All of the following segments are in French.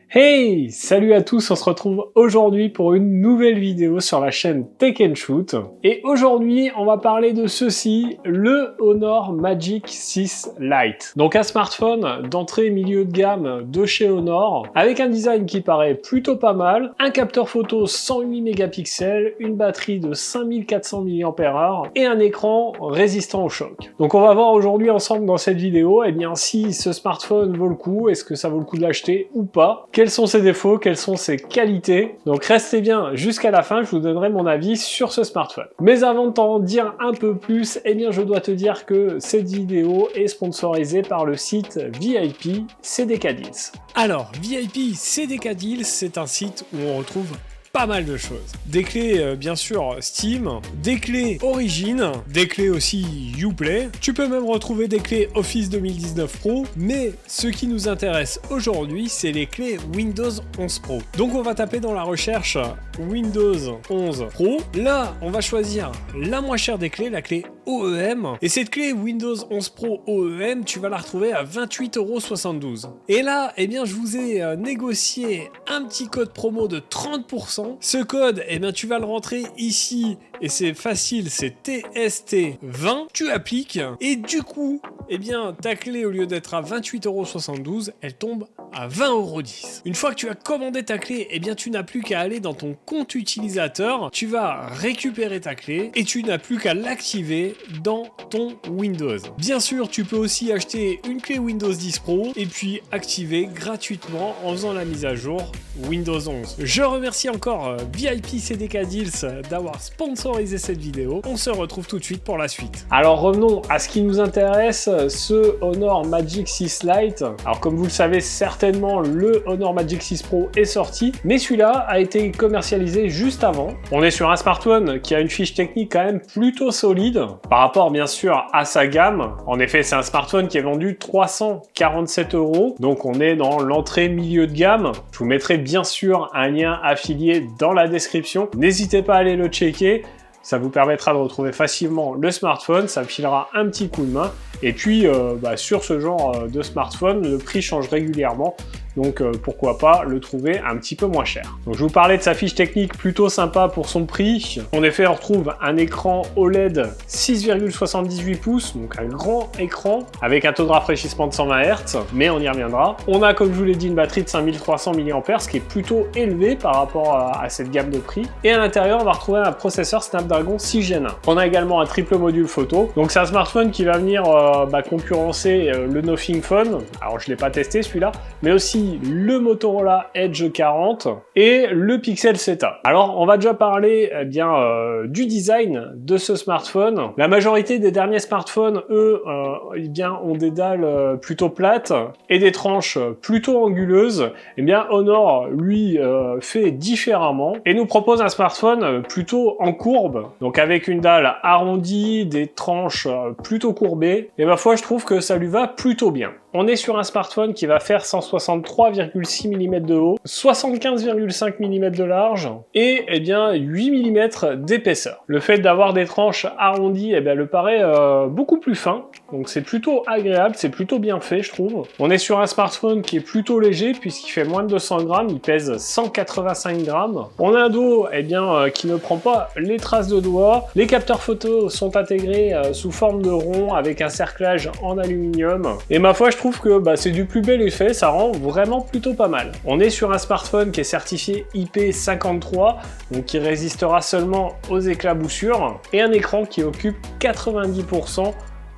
Hey! Salut à tous, on se retrouve aujourd'hui pour une nouvelle vidéo sur la chaîne Tech & Shoot. Et aujourd'hui, on va parler de ceci, le Honor Magic 6 Lite. Donc un smartphone d'entrée milieu de gamme de chez Honor, avec un design qui paraît plutôt pas mal, un capteur photo 108 mégapixels, une batterie de 5400 mAh et un écran résistant au choc. Donc on va voir aujourd'hui ensemble dans cette vidéo, eh bien si ce smartphone vaut le coup, est-ce que ça vaut le coup de l'acheter ou pas? Quels sont ses défauts, quelles sont ses qualités? Donc restez bien jusqu'à la fin, je vous donnerai mon avis sur ce smartphone. Mais avant de t'en dire un peu plus, eh bien je dois te dire que cette vidéo est sponsorisée par le site VIP CDK Deals. Alors, VIP CDK Deals, c'est un site où on retrouve pas mal de choses. Des clés bien sûr Steam, des clés Origin, des clés aussi Uplay. Tu peux même retrouver des clés Office 2019 Pro, mais ce qui nous intéresse aujourd'hui, c'est les clés Windows 11 Pro. Donc on va taper dans la recherche Windows 11 Pro. Là, on va choisir la moins chère des clés, la clé OEM. Et cette clé Windows 11 Pro OEM, tu vas la retrouver à 28,72 €. Et là, eh bien, je vous ai négocié un petit code promo de 30%. Ce code, eh bien, tu vas le rentrer ici et c'est facile, c'est TST20. Tu appliques et du coup, eh bien, ta clé, au lieu d'être à 28,72 €, elle tombe à 20,10 €. Une fois que tu as commandé ta clé, eh bien, tu n'as plus qu'à aller dans ton compte utilisateur. Tu vas récupérer ta clé et tu n'as plus qu'à l'activer dans ton Windows. Bien sûr, tu peux aussi acheter une clé Windows 10 Pro et puis activer gratuitement en faisant la mise à jour Windows 11. Je remercie encore VIP CDK Deals d'avoir sponsorisé cette vidéo. On se retrouve tout de suite pour la suite. Alors revenons à ce qui nous intéresse, ce Honor Magic 6 Lite. Alors comme vous le savez certainement, le Honor Magic 6 Pro est sorti, mais celui-là a été commercialisé juste avant. On est sur un smartphone qui a une fiche technique quand même plutôt solide par rapport bien sûr à sa gamme. En effet, c'est un smartphone qui est vendu 347 €, donc on est dans l'entrée milieu de gamme. Je vous mettrai bien sûr un lien affilié dans la description. N'hésitez pas à aller le checker. Ça vous permettra de retrouver facilement le smartphone, ça me filera un petit coup de main. Et puis, sur ce genre de smartphone, le prix change régulièrement. Donc, pourquoi pas le trouver un petit peu moins cher. Donc, je vous parlais de sa fiche technique plutôt sympa pour son prix. En effet, on retrouve un écran OLED 6,78 pouces, donc un grand écran avec un taux de rafraîchissement de 120 Hz, mais on y reviendra. On a, comme je vous l'ai dit, une batterie de 5300 mAh, ce qui est plutôt élevé par rapport à cette gamme de prix. Et à l'intérieur, on va retrouver un processeur Snapdragon 6 Gen 1. On a également un triple module photo. Donc, c'est un smartphone qui va venir concurrencer le Nothing Phone. Alors, je ne l'ai pas testé celui-là, mais aussi le Motorola Edge 40 et le Pixel Zeta. Alors, on va déjà parler du design de ce smartphone. La majorité des derniers smartphones, eux, ont des dalles plutôt plates et des tranches plutôt anguleuses. Eh bien, Honor, lui, fait différemment et nous propose un smartphone plutôt en courbe, donc avec une dalle arrondie, des tranches plutôt courbées. Et ma foi, je trouve que ça lui va plutôt bien. On est sur un smartphone qui va faire 163,6 mm de haut, 75,5 mm de large et 8 mm d'épaisseur. Le fait d'avoir des tranches arrondies le paraît beaucoup plus fin, donc c'est plutôt agréable, c'est plutôt bien fait je trouve. On est sur un smartphone qui est plutôt léger puisqu'il fait moins de 200 grammes, il pèse 185 grammes. On a un dos qui ne prend pas les traces de doigts. Les capteurs photo sont intégrés sous forme de rond avec un cerclage en aluminium et ma foi je trouve que c'est du plus bel effet, ça rend vraiment plutôt pas mal. On est sur un smartphone qui est certifié IP53, donc qui résistera seulement aux éclaboussures, et un écran qui occupe 90%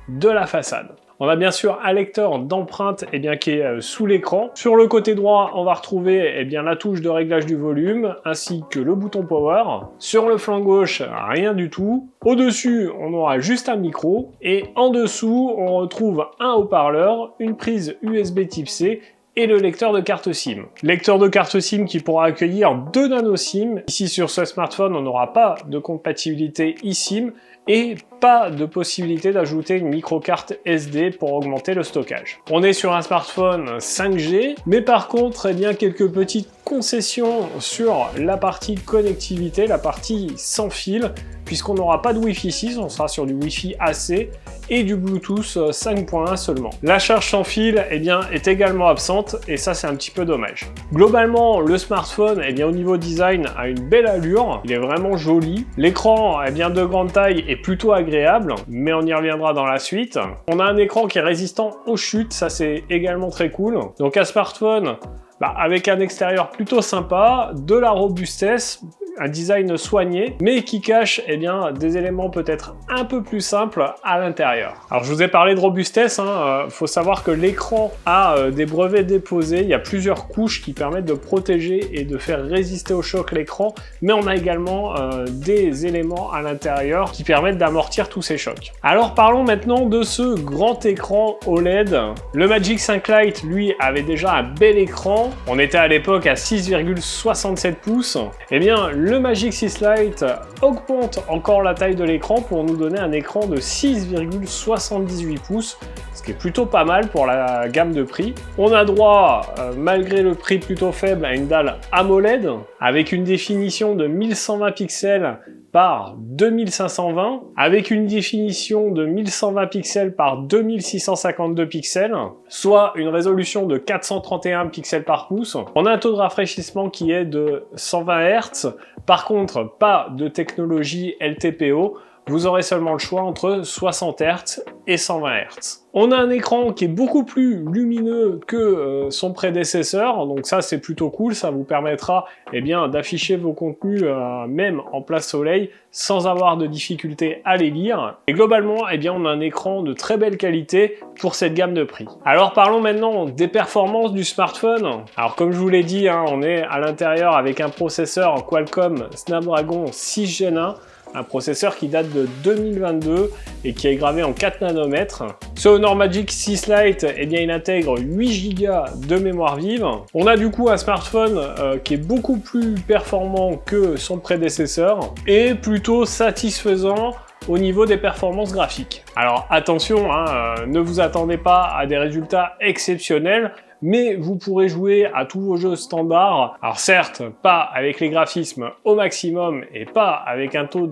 de la façade. On a bien sûr un lecteur d'empreintes qui est sous l'écran. Sur le côté droit, on va retrouver la touche de réglage du volume ainsi que le bouton power. Sur le flanc gauche, rien du tout. Au-dessus, on aura juste un micro et en dessous, on retrouve un haut-parleur, une prise USB Type C et le lecteur de carte SIM. Lecteur de carte SIM qui pourra accueillir 2 nano SIM. Ici sur ce smartphone, on n'aura pas de compatibilité eSIM et pas de possibilité d'ajouter une microcarte SD pour augmenter le stockage. On est sur un smartphone 5G, mais par contre, quelques petites concessions sur la partie connectivité, la partie sans fil, puisqu'on n'aura pas de Wi-Fi 6, on sera sur du Wi-Fi AC et du Bluetooth 5.1 seulement. La charge sans fil eh bien, est également absente et ça c'est un petit peu dommage. Globalement, le smartphone eh bien, au niveau design a une belle allure, il est vraiment joli. L'écran eh bien, de grande taille est plutôt agréable, mais on y reviendra dans la suite. On a un écran qui est résistant aux chutes, ça c'est également très cool. Donc un smartphone avec un extérieur plutôt sympa, de la robustesse, un design soigné, mais qui cache eh bien, des éléments peut-être un peu plus simples à l'intérieur. Alors je vous ai parlé de robustesse, faut savoir que l'écran a des brevets déposés, il y a plusieurs couches qui permettent de protéger et de faire résister au choc l'écran, mais on a également des éléments à l'intérieur qui permettent d'amortir tous ces chocs. Alors parlons maintenant de ce grand écran OLED. Le Magic 5 Lite, lui, avait déjà un bel écran, on était à l'époque à 6,67 pouces, et bien le Magic 6 Lite augmente encore la taille de l'écran pour nous donner un écran de 6,78 pouces, ce qui est plutôt pas mal pour la gamme de prix. On a droit, malgré le prix plutôt faible, à une dalle AMOLED avec une définition de 1120 pixels par 2520, avec une définition de 1120 pixels par 2652 pixels, soit une résolution de 431 pixels par pouce. On a un taux de rafraîchissement qui est de 120 Hz, par contre pas de technologie LTPO, vous aurez seulement le choix entre 60 Hz et 120 Hz. On a un écran qui est beaucoup plus lumineux que son prédécesseur, donc ça c'est plutôt cool, ça vous permettra eh bien, d'afficher vos contenus même en plein soleil sans avoir de difficulté à les lire. Et globalement, eh bien, on a un écran de très belle qualité pour cette gamme de prix. Alors parlons maintenant des performances du smartphone. Alors comme je vous l'ai dit, on est à l'intérieur avec un processeur Qualcomm Snapdragon 6 Gen 1, un processeur qui date de 2022 et qui est gravé en 4 nanomètres. Ce Honor Magic 6 Lite, eh bien, il intègre 8 Go de mémoire vive. On a du coup un smartphone qui est beaucoup plus performant que son prédécesseur et plutôt satisfaisant au niveau des performances graphiques. Alors attention, ne vous attendez pas à des résultats exceptionnels, mais vous pourrez jouer à tous vos jeux standards. Alors certes, pas avec les graphismes au maximum et pas avec un taux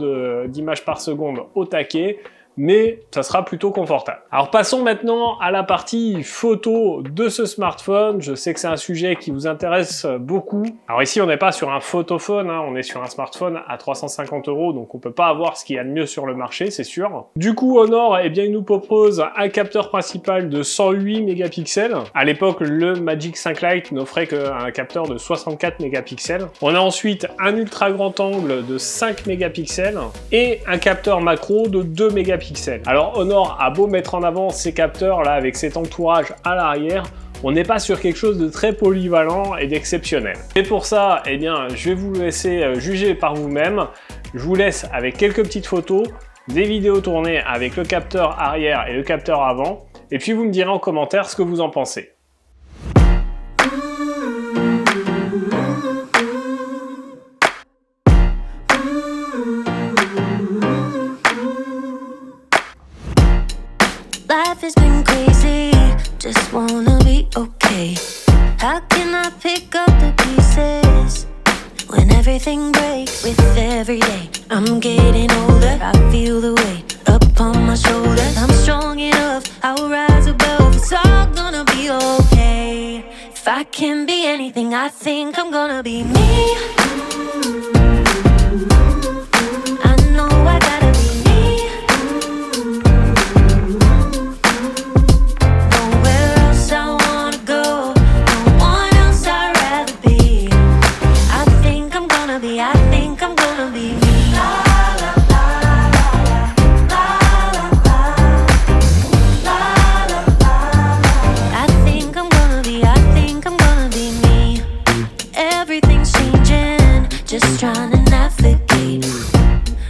d'images par seconde au taquet, mais ça sera plutôt confortable. Alors passons maintenant à la partie photo de ce smartphone. Je sais que c'est un sujet qui vous intéresse beaucoup. Alors ici on n'est pas sur un photophone, on est sur un smartphone à 350 €, donc on peut pas avoir ce qu'il y a de mieux sur le marché, c'est sûr. Du coup Honor, eh bien, il nous propose un capteur principal de 108 mégapixels. À l'époque, le Magic 5 Lite n'offrait qu'un capteur de 64 mégapixels. On a ensuite un ultra grand angle de 5 mégapixels et un capteur macro de 2 mégapixels. Alors Honor a beau mettre en avant ces capteurs là avec cet entourage à l'arrière, on n'est pas sur quelque chose de très polyvalent et d'exceptionnel. Et pour ça, eh bien, je vais vous laisser juger par vous-même. Je vous laisse avec quelques petites photos, des vidéos tournées avec le capteur arrière et le capteur avant, et puis vous me direz en commentaire ce que vous en pensez. Life has been crazy, just wanna be okay. How can I pick up the pieces when everything breaks with every day? I'm getting older, I feel the weight upon my shoulders. I'm strong enough, I'll rise above. It's all gonna be okay. If I can be anything, I think I'm gonna be me. I know I gotta be me. Nowhere else I wanna go, no one else I'd rather be. I think I'm gonna be me. Just trying to navigate.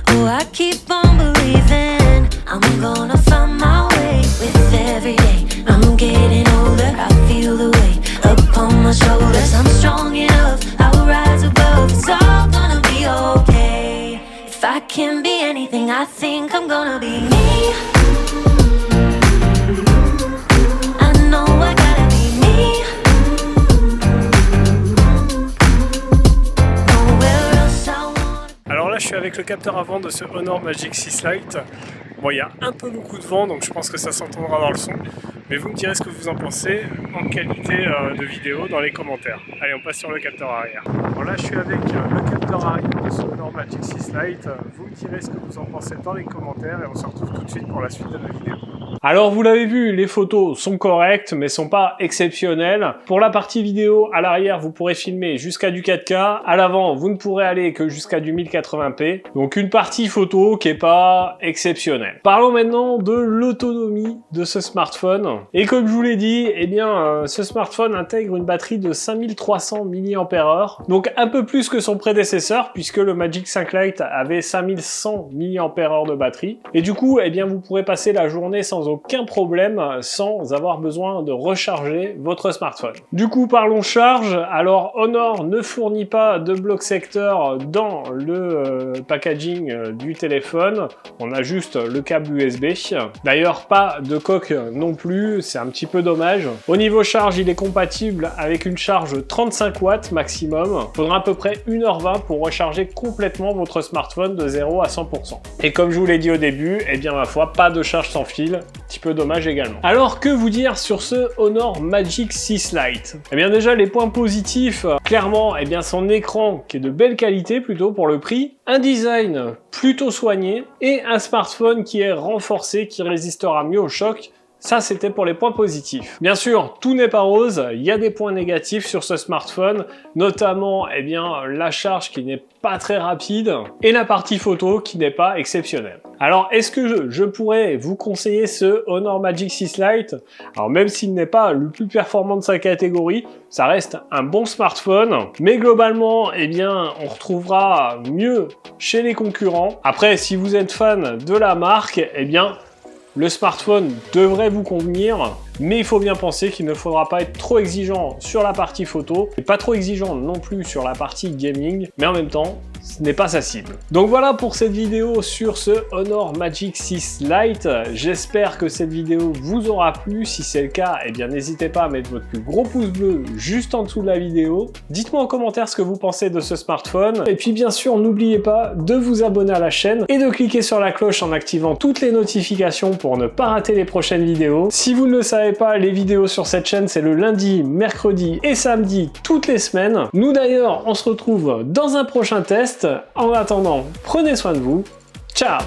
Oh, I keep on believing I'm gonna find my way with every day. I'm getting older, I feel the weight upon my shoulders. I'm strong enough, I'll rise above. It's all gonna be okay. If I can be anything, I think I'm gonna be me. I know I gotta be me. Alors là, je suis avec avec le capteur avant de ce Honor Magic 6 Lite. Bon, il y a un peu beaucoup de vent, donc je pense que ça s'entendra dans le son. Mais vous me direz ce que vous en pensez en qualité de vidéo dans les commentaires. Allez, on passe sur le capteur arrière. Bon, là, je suis avec le capteur arrière de ce Honor Magic 6 Lite. Vous me direz ce que vous en pensez dans les commentaires et on se retrouve tout de suite pour la suite de la vidéo. Alors, vous l'avez vu, les photos sont correctes, mais sont pas exceptionnelles. Pour la partie vidéo, à l'arrière, vous pourrez filmer jusqu'à du 4K. À l'avant, vous ne pourrez aller que jusqu'à du 1080p. Donc, une partie photo qui est pas exceptionnelle. Parlons maintenant de l'autonomie de ce smartphone. Et comme je vous l'ai dit, eh bien, ce smartphone intègre une batterie de 5300 mAh. Donc, un peu plus que son prédécesseur, puisque le Magic 5 Lite avait 5100 mAh de batterie. Et du coup, eh bien, vous pourrez passer la journée sans aucun problème, sans avoir besoin de recharger votre smartphone. Du coup, parlons charge. Alors, Honor ne fournit pas de bloc secteur dans le packaging du téléphone. On a juste le câble USB. D'ailleurs, pas de coque non plus, c'est un petit peu dommage. Au niveau charge, il est compatible avec une charge 35 watts maximum. Il faudra à peu près 1h20 pour recharger complètement votre smartphone de 0 à 100%. Et comme je vous l'ai dit au début, eh bien ma foi, pas de charge sans fil. Petit peu dommage également. Alors que vous dire sur ce Honor Magic 6 Lite? Eh bien déjà les points positifs, clairement, eh bien son écran qui est de belle qualité plutôt pour le prix, un design plutôt soigné et un smartphone qui est renforcé, qui résistera mieux au choc. Ça, c'était pour les points positifs. Bien sûr, tout n'est pas rose, il y a des points négatifs sur ce smartphone, notamment eh bien, la charge qui n'est pas très rapide et la partie photo qui n'est pas exceptionnelle. Alors, est-ce que je pourrais vous conseiller ce Honor Magic 6 Lite? Alors, même s'il n'est pas le plus performant de sa catégorie, ça reste un bon smartphone, mais globalement, eh bien, on retrouvera mieux chez les concurrents. Après, si vous êtes fan de la marque, eh bien, le smartphone devrait vous convenir, mais il faut bien penser qu'il ne faudra pas être trop exigeant sur la partie photo et pas trop exigeant non plus sur la partie gaming, mais en même temps, ce n'est pas sa cible. Donc voilà pour cette vidéo sur ce Honor Magic 6 Lite. J'espère que cette vidéo vous aura plu. Si c'est le cas, eh bien n'hésitez pas à mettre votre plus gros pouce bleu juste en dessous de la vidéo. Dites-moi en commentaire ce que vous pensez de ce smartphone. Et puis bien sûr, n'oubliez pas de vous abonner à la chaîne et de cliquer sur la cloche en activant toutes les notifications pour ne pas rater les prochaines vidéos. Si vous ne le savez pas, les vidéos sur cette chaîne, c'est le lundi, mercredi et samedi toutes les semaines. Nous d'ailleurs, on se retrouve dans un prochain test. En attendant, prenez soin de vous. Ciao!